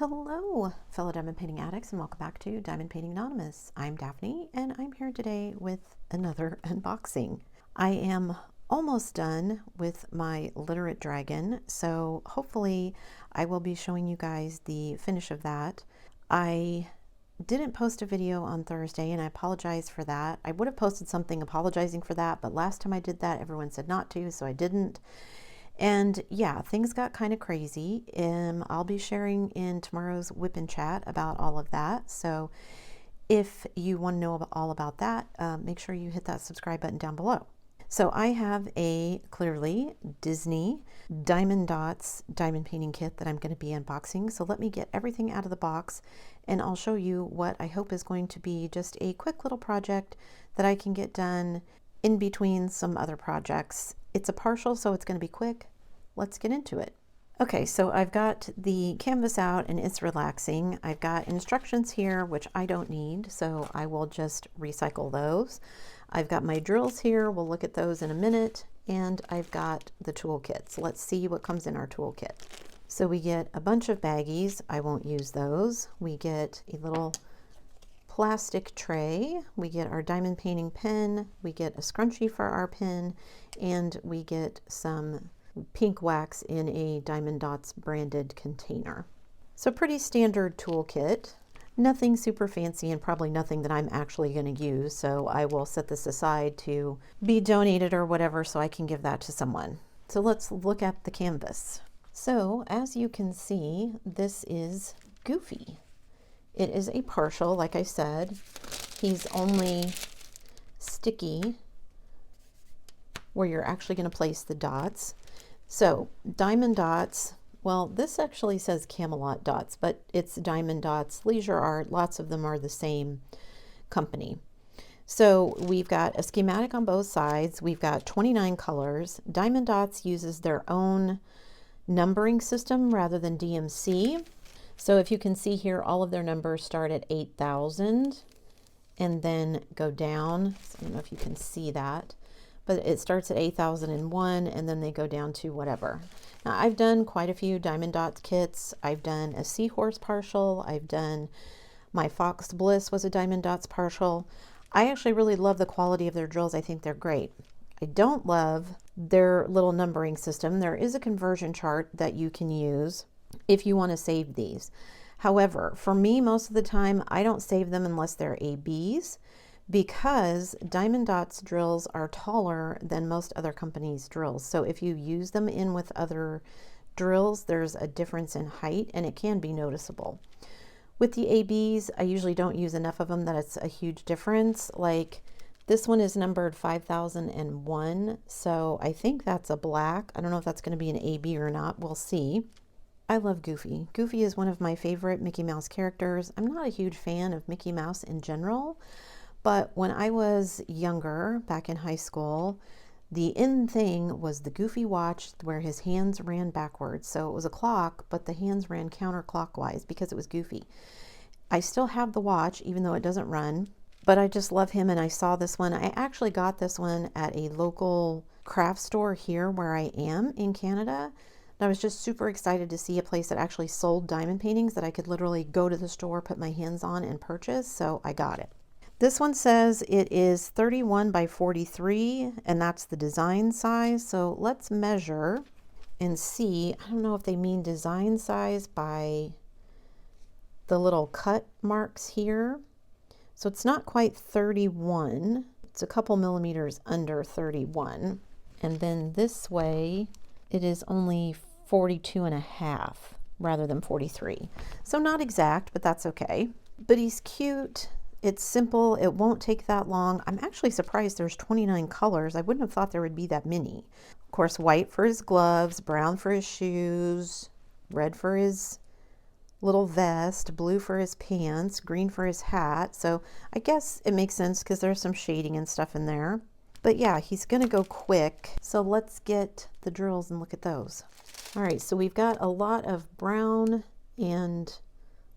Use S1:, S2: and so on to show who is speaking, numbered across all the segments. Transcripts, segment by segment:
S1: Hello, fellow diamond painting addicts, and welcome back to Diamond Painting Anonymous. I'm Daphne, and I'm here today with another unboxing. I am almost done with my literate dragon, so hopefully I will be showing you guys the finish of that. I didn't post a video on Thursday, and I apologize for that. I would have posted something apologizing for that, but last time I did that, everyone said not to, so I didn't. And yeah, things got kind of crazy. I'll be sharing in tomorrow's Whip and Chat about all of that. So if you want to know all about that, make sure you hit that subscribe button down below. So I have a clearly Disney Diamond Dots diamond painting kit that I'm going to be unboxing. So let me get everything out of the box and I'll show you what I hope is going to be just a quick little project that I can get done in between some other projects. It's a partial, so it's going to be quick. Let's get into it. Okay, so I've got the canvas out and it's relaxing. I've got instructions here, which I don't need, so I will just recycle those. I've got my drills here. We'll look at those in a minute. And I've got the toolkit. So let's see what comes in our toolkit. So we get a bunch of baggies. I won't use those. We get a little plastic tray, we get our diamond painting pen, we get a scrunchie for our pen, and we get some pink wax in a Diamond Dots branded container. So pretty standard toolkit, nothing super fancy and probably nothing that I'm actually going to use, so I will set this aside to be donated or whatever so I can give that to someone. So let's look at the canvas. So as you can see, this is Goofy. It is a partial, like I said. He's only sticky where you're actually going to place the dots. So Diamond Dots, well, this actually says Camelot Dots, but it's Diamond Dots Leisure Art. Lots of them are the same company. So we've got a schematic on both sides. We've got 29 colors. Diamond Dots uses their own numbering system rather than DMC. So if you can see here, all of their numbers start at 8,000 and then go down. So I don't know if you can see that, but it starts at 8,001 and then they go down to whatever. Now I've done quite a few Diamond Dots kits. I've done a Seahorse partial. I've done my Fox Bliss was a Diamond Dots partial. I actually really love the quality of their drills. I think they're great. I don't love their little numbering system. There is a conversion chart that you can use if you want to save these. However, for me, most of the time, I don't save them unless they're ABs because Diamond Dots drills are taller than most other companies' drills. So if you use them in with other drills, there's a difference in height and it can be noticeable. With the ABs, I usually don't use enough of them that it's a huge difference. Like this one is numbered 5001, so I think that's a black. I don't know if that's going to be an AB or not. We'll see. I love Goofy. Goofy is one of my favorite Mickey Mouse characters. I'm not a huge fan of Mickey Mouse in general, but when I was younger, back in high school, the in thing was the Goofy watch where his hands ran backwards. So it was a clock, but the hands ran counterclockwise because it was Goofy. I still have the watch, even though it doesn't run, but I just love him and I saw this one. I actually got this one at a local craft store here where I am in Canada. I was just super excited to see a place that actually sold diamond paintings that I could literally go to the store, put my hands on and purchase, so I got it. This one says it is 31 by 43 and that's the design size. So let's measure and see. I don't know if they mean design size by the little cut marks here. So it's not quite 31. It's a couple millimeters under 31. And then this way it is only 42 and a half rather than 43. So not exact, but that's okay. But he's cute. It's simple. It won't take that long. I'm actually surprised there's 29 colors. I wouldn't have thought there would be that many. Of course, white for his gloves, brown for his shoes, red for his little vest, blue for his pants, green for his hat. So I guess it makes sense because there's some shading and stuff in there. But yeah, he's going to go quick. So let's get the drills and look at those. All right, so we've got a lot of brown and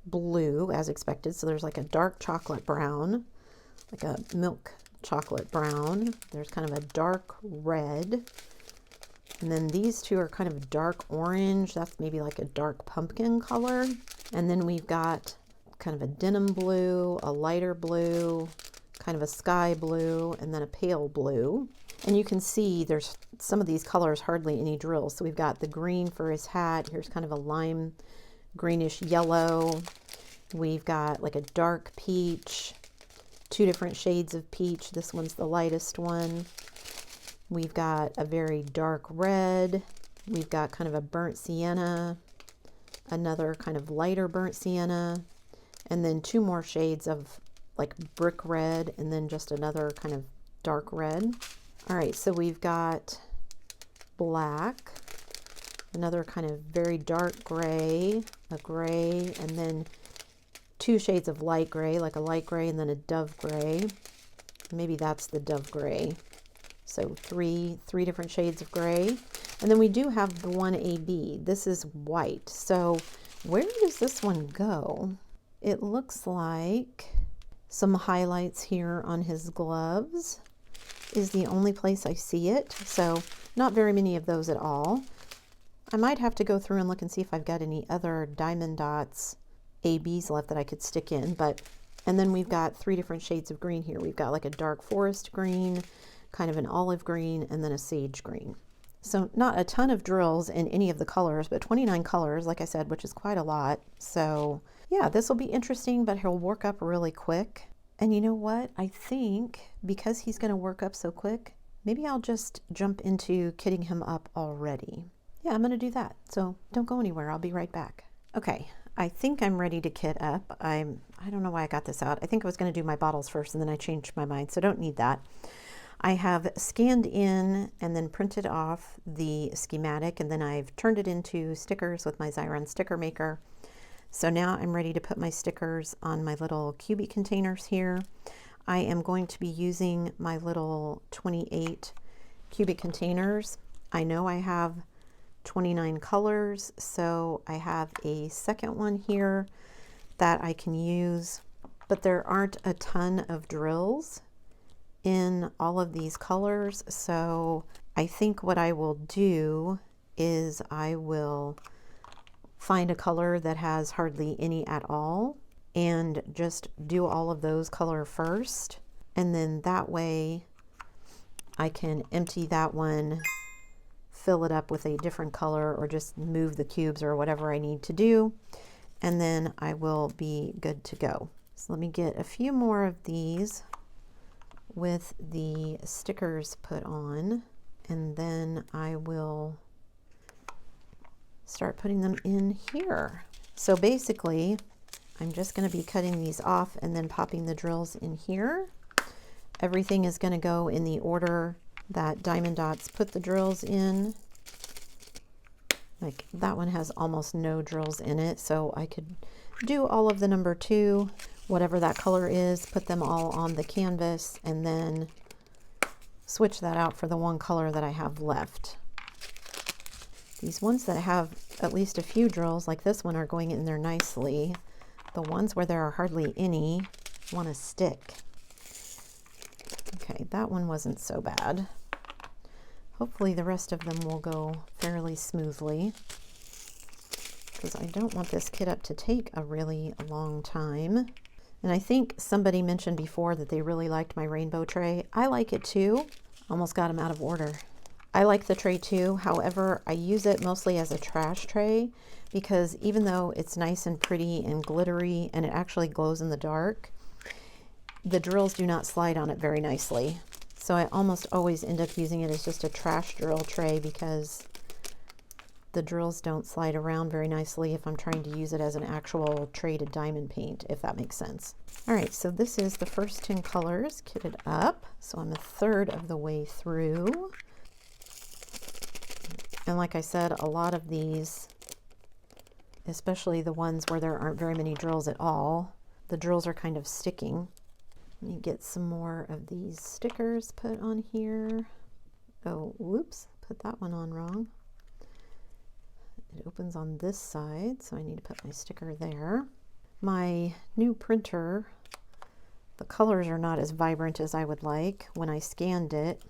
S1: blue as expected. So there's like a dark chocolate brown, like a milk chocolate brown. There's kind of a dark red. And then these two are kind of dark orange. That's maybe like a dark pumpkin color. And then we've got kind of a denim blue, a lighter blue, kind of a sky blue, and then a pale blue. And you can see there's some of these colors hardly any drills. So we've got the green for his hat. Here's kind of a lime greenish yellow. We've got like a dark peach, 2 different shades of peach. This one's the lightest one. We've got a very dark red. We've got kind of a burnt sienna, another kind of lighter burnt sienna, and then 2 more shades of like brick red, and then just another kind of dark red. All right, so we've got black, another kind of very dark gray, a gray, and then 2 shades of light gray, like a light gray and then a dove gray. Maybe that's the dove gray. So three different shades of gray. And then we do have the one AB. This is white. So where does this one go? It looks like some highlights here on his gloves is the only place I see it. So not very many of those at all. I might have to go through and look and see if I've got any other diamond dots ABs left that I could stick in. And then we've got 3 different shades of green here. We've got like a dark forest green, kind of an olive green, and then a sage green. So not a ton of drills in any of the colors, but 29 colors, like I said, which is quite a lot. So yeah, this will be interesting, but he'll work up really quick. And you know what? I think because he's going to work up so quick, maybe I'll just jump into kitting him up already. Yeah, I'm going to do that. So don't go anywhere. I'll be right back. Okay, I think I'm ready to kit up. I don't know why I got this out. I think I was going to do my bottles first, and then I changed my mind, so don't need that. I have scanned in and then printed off the schematic, and then I've turned it into stickers with my Xyron sticker maker. So now I'm ready to put my stickers on my little cubic containers here. I am going to be using my little 28 cubic containers. I know I have 29 colors, so I have a second one here that I can use, but there aren't a ton of drills in all of these colors. So I think what I will do is I will find a color that has hardly any at all and just do all of those color first, and then that way I can empty that one, fill it up with a different color, or just move the cubes or whatever I need to do, and then I will be good to go. So let me get a few more of these with the stickers put on, and then I will start putting them in here. So basically I'm just going to be cutting these off and then popping the drills in here. Everything is going to go in the order that Diamond Dots put the drills in. Like that one has almost no drills in it, so I could do all of the number 2, whatever that color is, put them all on the canvas, and then switch that out for the one color that I have left. These ones that have at least a few drills, like this one, are going in there nicely. The ones where there are hardly any want to stick. Okay, that one wasn't so bad. Hopefully the rest of them will go fairly smoothly, because I don't want this kit up to take a really long time. And I think somebody mentioned before that they really liked my rainbow tray. I like it too. Almost got them out of order. I like the tray too. However, I use it mostly as a trash tray, because even though it's nice and pretty and glittery and it actually glows in the dark, the drills do not slide on it very nicely. So I almost always end up using it as just a trash drill tray, because the drills don't slide around very nicely if I'm trying to use it as an actual tray to diamond paint, if that makes sense. All right, so this is the first 10 colors kitted up. So I'm a third of the way through. And like I said, a lot of these, especially the ones where there aren't very many drills at all, the drills are kind of sticking. Let me get some more of these stickers put on here. Oh, whoops, put that one on wrong. It opens on this side, so I need to put my sticker there. My new printer, the colors are not as vibrant as I would like when I scanned it,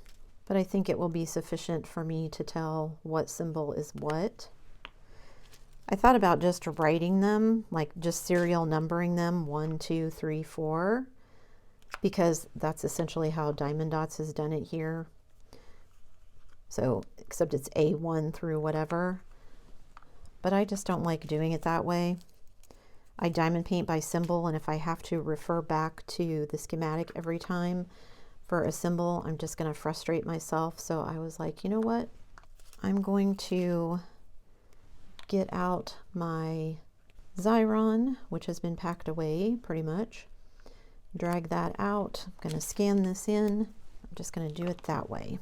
S1: but I think it will be sufficient for me to tell what symbol is what. I thought about just writing them, like just serial numbering them, 1, 2, 3, 4, because that's essentially how Diamond Dots has done it here. So, except it's A1 through whatever. But I just don't like doing it that way. I diamond paint by symbol, and if I have to refer back to the schematic every time for a symbol, I'm just going to frustrate myself. So I was like, you know what? I'm going to get out my Xyron, which has been packed away pretty much. Drag that out. I'm going to scan this in. I'm just going to do it that way.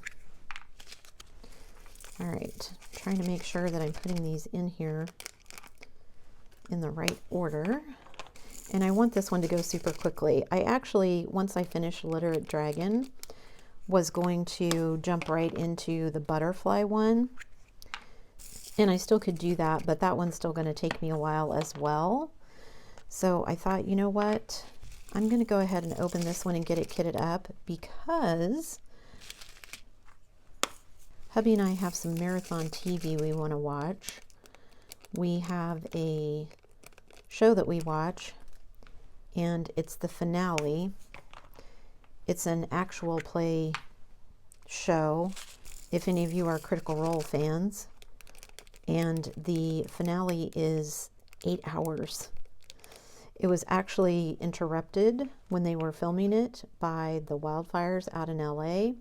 S1: All right, trying to make sure that I'm putting these in here in the right order. And I want this one to go super quickly. I actually, once I finish Literate Dragon, was going to jump right into the butterfly one. And I still could do that, but that one's still going to take me a while as well. So I thought, you know what? I'm going to go ahead and open this one and get it kitted up because hubby and I have some marathon TV we want to watch. We have a show that we watch, and it's the finale. It's an actual play show, if any of you are Critical Role fans. And the finale is 8 hours. It was actually interrupted when they were filming it by the wildfires out in LA.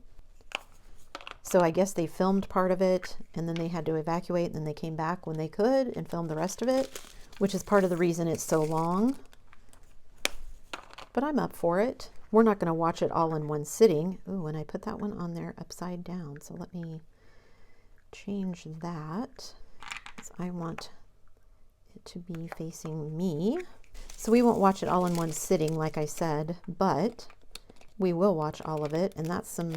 S1: So I guess they filmed part of it and then they had to evacuate, and then they came back when they could and filmed the rest of it, which is part of the reason it's so long. But I'm up for it. We're not going to watch it all in one sitting. Ooh, and I put that one on there upside down. So let me change that. I want it to be facing me. So we won't watch it all in one sitting, like I said, but we will watch all of it, and that's some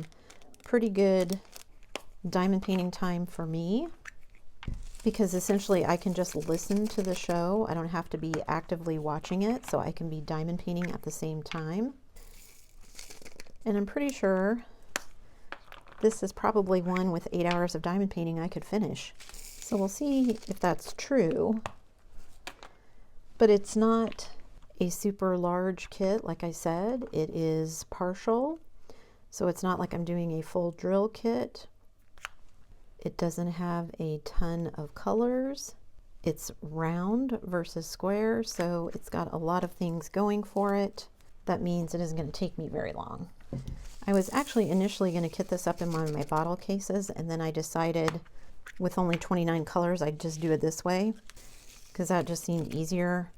S1: pretty good diamond painting time for me, because essentially I can just listen to the show. I don't have to be actively watching it, so I can be diamond painting at the same time. And I'm pretty sure this is probably one with 8 hours of diamond painting I could finish. So we'll see if that's true. But it's not a super large kit, like I said. It is partial, so it's not like I'm doing a full drill kit. It doesn't have a ton of colors. It's round versus square, so it's got a lot of things going for it. That means it isn't going to take me very long. I was actually initially going to kit this up in one of my bottle cases, and then I decided with only 29 colors, I'd just do it this way, because that just seemed easier.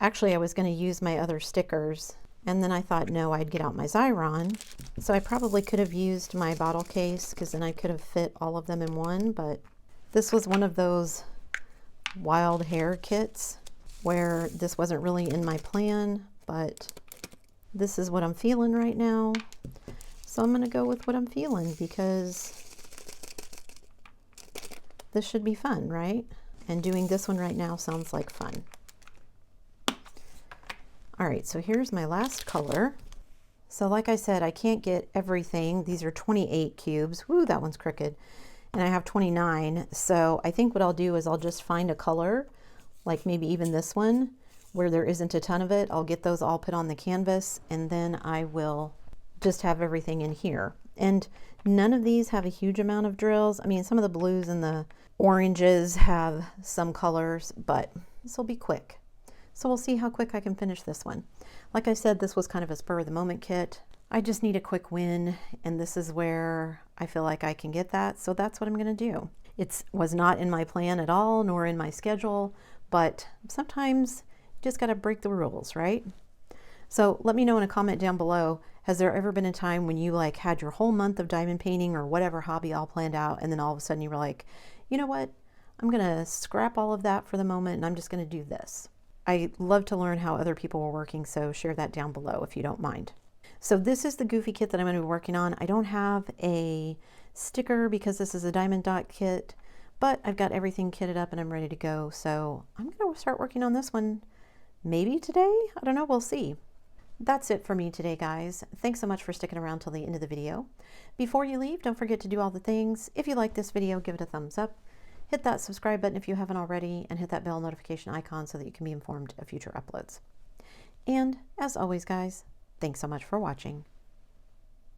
S1: Actually, I was going to use my other stickers, and then I thought, no, I'd get out my Xyron. So I probably could have used my bottle case, because then I could have fit all of them in one, but this was one of those wild hair kits where this wasn't really in my plan, but this is what I'm feeling right now. So I'm going to go with what I'm feeling, because this should be fun, right? And doing this one right now sounds like fun. All right, so here's my last color. So like I said, I can't get everything. These are 28 cubes. Woo, that one's crooked. And I have 29. So I think what I'll do is I'll just find a color, like maybe even this one, where there isn't a ton of it. I'll get those all put on the canvas, and then I will just have everything in here. And none of these have a huge amount of drills. I mean, some of the blues and the oranges have some colors, but this will be quick. So we'll see how quick I can finish this one. Like I said, this was kind of a spur of the moment kit. I just need a quick win, and this is where I feel like I can get that. So that's what I'm going to do. It was not in my plan at all, nor in my schedule, but sometimes you just got to break the rules, right? So let me know in a comment down below, has there ever been a time when you like had your whole month of diamond painting or whatever hobby all planned out, and then all of a sudden you were like, you know what, I'm going to scrap all of that for the moment and I'm just going to do this. I love to learn how other people are working, so share that down below if you don't mind. So this is the goofy kit that I'm going to be working on. I don't have a sticker because this is a diamond dot kit, but I've got everything kitted up and I'm ready to go. So I'm going to start working on this one maybe today. I don't know. We'll see. That's it for me today, guys. Thanks so much for sticking around till the end of the video. Before you leave, don't forget to do all the things. If you like this video, give it a thumbs up. hit that subscribe button if you haven't already, and hit that bell notification icon so that you can be informed of future uploads. And as always, guys, thanks so much for watching.